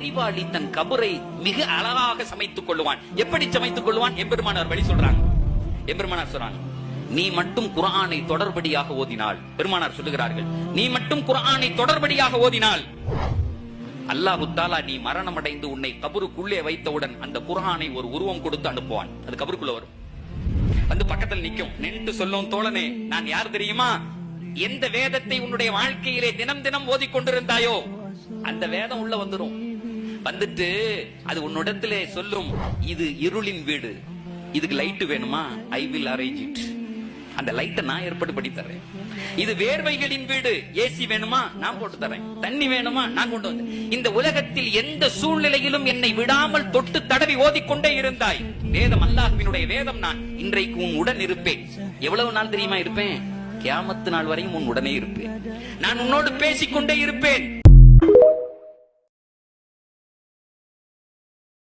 அறிவாளி தன் கபரை மிக அழகாக சமைத்துக் கொள்வான். எப்படி சமைத்துக் கொள்வான்? எம்பெருமானார் வழி சொல்றாங்க. எம்பெருமானார் சொல்றாங்க, நீ மட்டும் குர்ஆனை தொடர்படியாக ஓதினால், பெருமானார் சொல்லுகிறார்கள், நீ மட்டும் குர்ஆனை தொடர்படியாக ஓதினால் அல்லாஹ் தஆலா நீ மரணம் அடைந்து உன்னை கபருக்குள்ளே வைத்தவுடன் அந்த குர்ஆனை ஒரு உருவம் கொடுத்து அனுப்புவான். அது கபருக்குள்ள வரும், வந்து பக்கத்தில் நிக்கும், நின்று சொல்லும், தோழனே நான் யார் தெரியுமா? எந்த வேதத்தை உன்னுடைய வாழ்க்கையிலே தினம் தினம் ஓதிக்கொண்டிருந்தாயோ அந்த வேதம் உள்ள வந்துரும். வந்துட்டு அது உன்னிடத்திலே சொல்லும், இது இருளின் வீடு, இதுக்கு லைட் வேணுமா? I will arrange it. அந்த லைட்டை நான் ஏற்படுத்தி தரேன். இது வேர்வைகளின் வீடு, ஏசி வேணுமா? நான் போட்டு தரேன். தண்ணி வேணுமா? நான் கொண்டு வந்தேன். இந்த உலகத்தில் எந்த சூழ்நிலையிலும் என்னை விடாமல் தொட்டு தடவி ஓதிக்கொண்டே இருந்தாய். வேதம் அல்லாஹ்வினுடைய வேதம். நான் இன்றைக்கு உன் உடன் இருப்பேன். எவ்வளவு நாள் தெரியுமா இருப்பேன்? கியாமத்து நாள் வரையும் உன் உடனே இருப்பேன். நான் உன்னோடு பேசிக்கொண்டே இருப்பேன்.